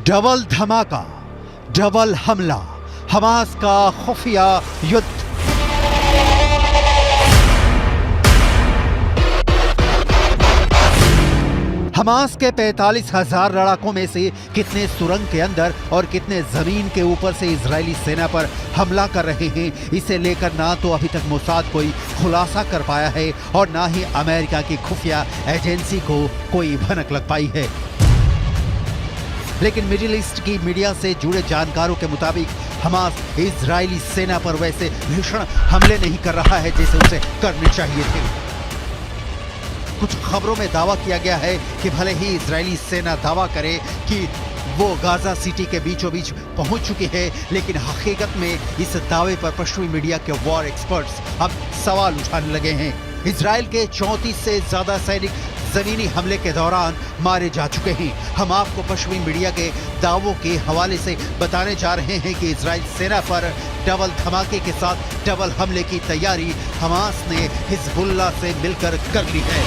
Double धमाका, double हमला, Hamas का खुफिया युद्ध। हमास के 45,000 लड़ाकों में से कितने सुरंग के अंदर और कितने जमीन के ऊपर से इजरायली सेना पर हमला कर रहे हैं, इसे लेकर ना तो अभी तक मोसाद कोई खुलासा कर पाया है और ना ही अमेरिका की खुफिया एजेंसी को कोई भनक लग पाई है। लेकिन मिडिल ईस्ट की मीडिया से जुड़े जानकारों के मुताबिक हमास इजरायली सेना पर वैसे भीषण हमले नहीं कर रहा है जैसे उसे करने चाहिए थे। कुछ खबरों में दावा किया गया है कि भले ही इजरायली सेना दावा करे कि वो गाजा सिटी के बीचों बीच पहुंच चुकी है, लेकिन हकीकत में इस दावे पर पश्चिमी मीडिया के वॉर एक्सपर्ट्स अब सवाल उठाने लगे हैं। इजरायल के 34 से ज्यादा सैनिक जमीनी हमले के दौरान मारे जा चुके हैं। हम आपको पश्चिमी मीडिया के दावों के हवाले से बताने जा रहे हैं कि इजरायल सेना पर डबल धमाके के साथ डबल हमले की तैयारी हमास ने हिजबुल्लाह से मिलकर कर ली है।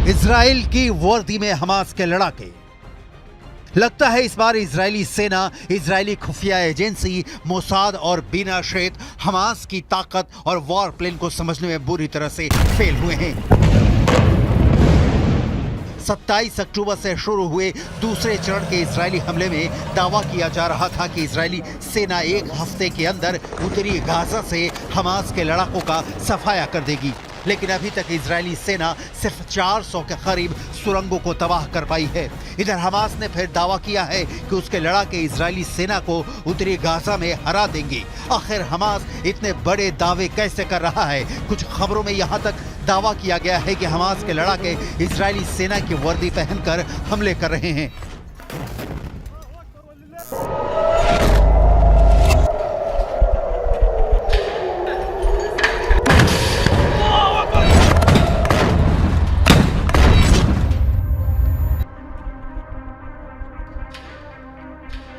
इजराइल की वर्दी में हमास के लड़ाके। लगता है इस बार इजरायली सेना, इजरायली खुफिया एजेंसी मोसाद और बिना शेत हमास की ताकत और वॉर प्लान को समझने में बुरी तरह से फेल हुए हैं। 27 अक्टूबर से शुरू हुए दूसरे चरण के इजरायली हमले में दावा किया जा रहा था कि इजरायली सेना एक हफ्ते के अंदर उत्तरी गाजा से हमास के लड़ाकों का सफाया कर देगी, लेकिन अभी तक इजरायली सेना सिर्फ 400 के करीब सुरंगों को तबाह कर पाई है। इधर हमास ने फिर दावा किया है कि उसके लड़ाके इजरायली सेना को उत्तरी गाजा में हरा देंगे। आखिर हमास इतने बड़े दावे कैसे कर रहा है? कुछ खबरों में यहाँ तक दावा किया गया है कि हमास के लड़ाके इजरायली सेना की वर्दी पहनकर हमले कर रहे हैं।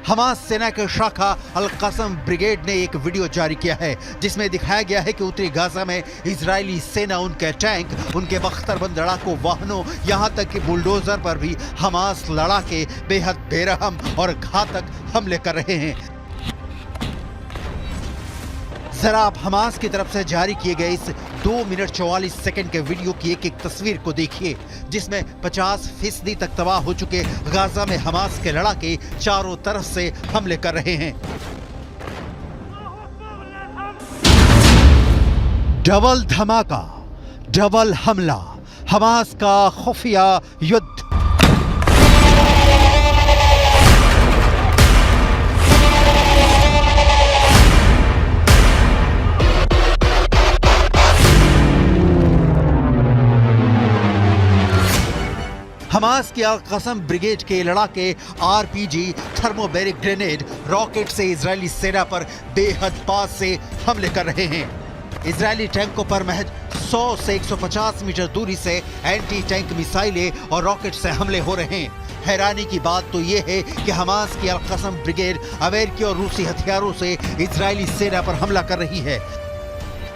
हमास सेना के शाखा अल कसम ब्रिगेड ने एक वीडियो जारी किया है जिसमें दिखाया गया है कि उत्तरी गाजा में इजरायली सेना उनके टैंक, उनके बख्तरबंद लड़ाकू वाहनों, यहां तक कि बुलडोजर पर भी हमास लड़ाके बेहद बेरहम और घातक हमले कर रहे हैं। जरा आप हमास की तरफ से जारी किए गए इस 2 मिनट 44 सेकंड के वीडियो की एक तस्वीर को देखिए, जिसमें 50% तक तबाह हो चुके गाजा में हमास के लड़ाके चारों तरफ से हमले कर रहे हैं। डबल धमाका, डबल हमला, हमास का खुफिया युद्ध। हमास की अल कसम ब्रिगेड के लड़ाके आरपीजी, थर्मोबैरिक ग्रेनेड, रॉकेट से इजरायली सेना पर बेहद पास से हमले कर रहे हैं। इजरायली टैंकों पर महज 100 से 150 मीटर दूरी से एंटी टैंक मिसाइलें और रॉकेट से हमले हो रहे हैं। हैरानी की बात तो यह है कि हमास की अल कसम ब्रिगेड अमेरिकी और रूसी हथियारों से इजरायली सेना पर हमला कर रही है।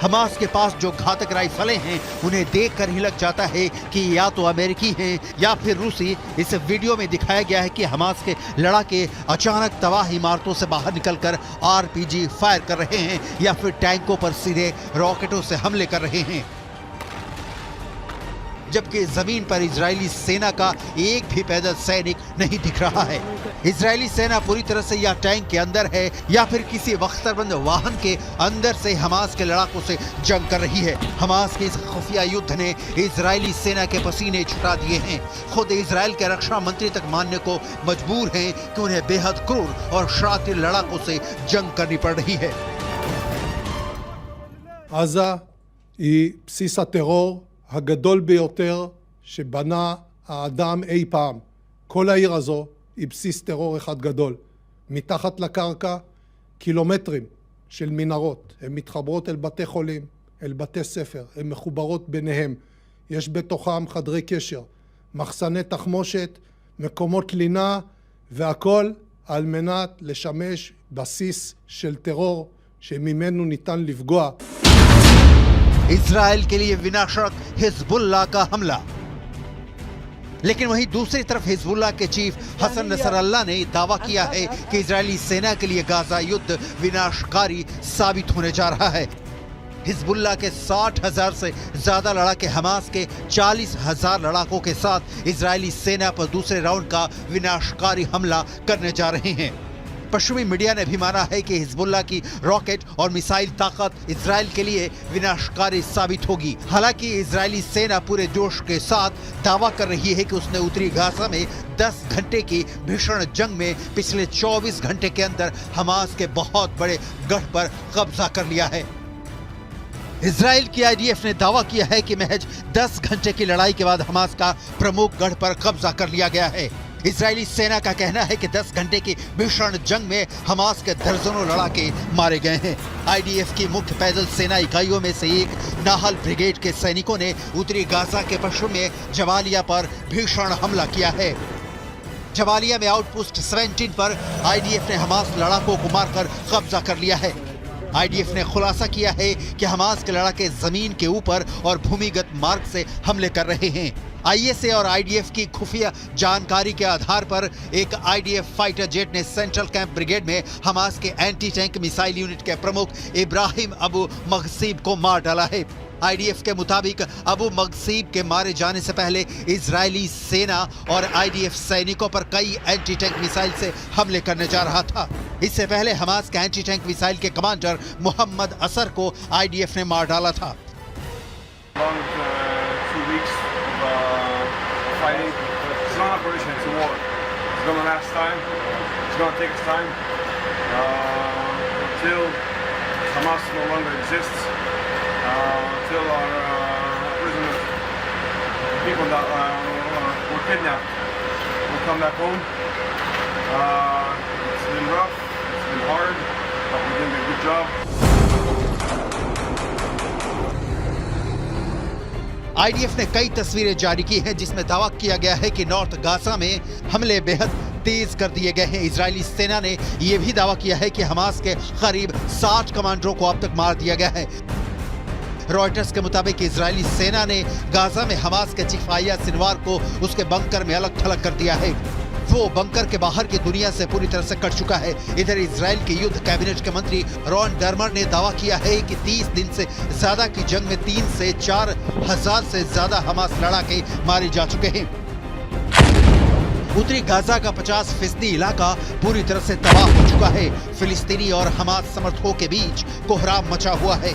हमास के पास जो घातक राइफलें हैं उन्हें देखकर ही लग जाता है कि या तो अमेरिकी हैं या फिर रूसी। इस वीडियो में दिखाया गया है कि हमास के लड़ाके अचानक तबाह इमारतों से बाहर निकलकर आरपीजी फायर कर रहे हैं या फिर टैंकों पर सीधे रॉकेटों से हमले कर रहे हैं। जबकि जमीन पर इजरायली सेना का एक भी पैदल सैनिक नहीं दिख रहा है। इजरायली सेना पूरी तरह से या टैंक के अंदर है या फिर किसी बख्तरबंद वाहन के अंदर से हमास के लड़ाकों से जंग कर रही है। हमास के इस खुफिया युद्ध ने इजरायली सेना के पसीने छुटा दिए हैं। खुद इजराइल के रक्षा मंत्री तक मानने को मजबूर हैं कि उन्हें बेहद क्रूर और शातिर लड़ाकों से जंग करनी पड़ रही है। עזה היא בסיס הטרור הגדול ביותר שבנה האדם אי פעם. כל העיר הזו היא בסיס טרור אחד גדול. מתחת לקרקע קילומטרים של מנהרות. הן מתחברות אל בתי חולים, אל בתי ספר, הן מחוברות ביניהם. יש בתוכם חדרי קשר, מחסני תחמושת, מקומות לינה, והכל על מנת לשמש בסיס של טרור שממנו ניתן לפגוע. इजराइल के लिए विनाशक हिजबुल्लाह का हमला। लेकिन वहीं दूसरी तरफ हिजबुल्लाह के चीफ हसन नसरल्लाह ने दावा किया है कि इजरायली सेना के लिए गाजा युद्ध विनाशकारी साबित होने जा रहा है। हिजबुल्लाह के 60,000 से ज्यादा लड़ाके हमास के 40,000 लड़ाकों के साथ इजरायली सेना पर दूसरे राउंड का विनाशकारी हमला करने जा रहे हैं। पश्चिमी मीडिया ने भी माना है कि हिजबुल्लाह की रॉकेट और मिसाइल ताकत इजराइल के लिए विनाशकारी साबित होगी। हालांकि इजरायली सेना पूरे जोश के साथ दावा कर रही है कि उसने उत्तरी गाजा में 10 घंटे की भीषण जंग में पिछले 24 घंटे के अंदर हमास के बहुत बड़े गढ़ पर कब्जा कर लिया है। इजराइल की आईडीएफ ने दावा किया है कि महज 10 घंटे की लड़ाई के बाद हमास का प्रमुख गढ़ पर कब्जा कर लिया गया है। इजरायली सेना का कहना है कि 10 घंटे की भीषण जंग में हमास के दर्जनों लड़ाके मारे गए हैं। आईडीएफ की मुख्य पैदल सेना इकाइयों में से एक नाहल ब्रिगेड के सैनिकों ने उत्तरी गाजा के पश्चिम में जबालिया पर भीषण हमला किया है। जबालिया में आउटपोस्ट 17 पर आईडीएफ ने हमास लड़ाकों को मारकर कब्जा कर लिया है। आईडीएफ ने खुलासा किया है कि हमास के लड़ाके जमीन के ऊपर और भूमिगत मार्ग से हमले कर रहे हैं। आईएसए और आईडीएफ की खुफिया जानकारी के आधार पर एक आईडीएफ फाइटर जेट ने सेंट्रल कैंप ब्रिगेड में हमास के एंटी टैंक मिसाइल यूनिट के प्रमुख इब्राहिम अबू मगसीब को मार डाला है। आईडीएफ के मुताबिक अबू मगसीब के मारे जाने से पहले इजरायली सेना और आईडीएफ सैनिकों पर कई एंटी टैंक मिसाइल से हमले करने जा रहा था। इससे पहले हमास के एंटी टैंक मिसाइल के कमांडर मोहम्मद असर को आईडीएफ ने मार डाला था। Fighting. It's not an operation, it's a war. It's going to last time. It's going to take its time. Until Hamas no longer exists. Until our prisoners, the people that were kidnapped, will come back home. It's been rough, it's been hard, but we're doing a good job. IDF ने कई तस्वीरें जारी की हैं जिसमें दावा किया गया है कि नॉर्थ गाजा में हमले बेहद तेज कर दिए गए हैं। इजरायली सेना ने यह भी दावा किया है कि हमास के करीब 60 कमांडरों को अब तक मार दिया गया है। रॉयटर्स के मुताबिक इजरायली सेना ने गाजा में हमास के चीफ आया सिनवार को उसके बंकर में अलग थलग कर दिया है। वो बंकर के बाहर की दुनिया से पूरी तरह से कट चुका है। इधर इजराइल के युद्ध कैबिनेट के मंत्री रॉन डर्मर ने दावा किया है कि 30 दिन से ज्यादा की जंग में 3 से 4 हजार से ज्यादा हमास लड़ाके मारे जा चुके हैं। उत्तरी गाजा का 50% इलाका पूरी तरह से तबाह हो चुका है। फिलिस्तीनी और हमास समर्थकों के बीच कोहराम मचा हुआ है।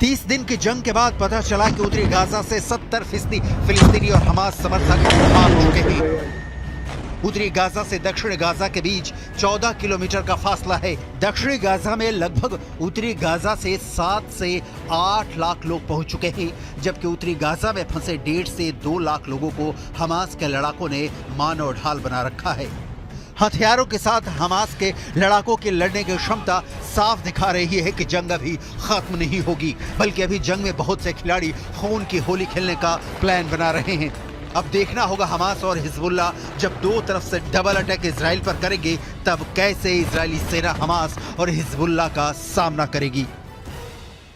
30 दिन की जंग के बाद पता चला कि उत्तरी गाजा से 70% फिलिस्तीनी और हमास समर्थक भाग चुके हैं। उत्तरी गाजा से दक्षिण गाजा के बीच 14 किलोमीटर का फासला है। दक्षिणी गाजा में लगभग उत्तरी गाजा से 7 से 8 लाख लोग पहुंच चुके हैं, जबकि उत्तरी गाजा में फंसे 1.5 से 2 लाख लोगों को हमास के लड़ाकों ने मानव ढाल बना रखा है। हथियारों के साथ हमास के लड़ाकों की लड़ने की क्षमता साफ दिखा रही है कि जंग अभी खत्म नहीं होगी, बल्कि अभी जंग में बहुत से खिलाड़ी खून की होली खेलने का प्लान बना रहे हैं। अब देखना होगा हमास और हिजबुल्लाह जब दो तरफ से डबल अटैक इजराइल पर करेंगे तब कैसे इजरायली सेना हमास और हिजबुल्लाह का सामना करेगी।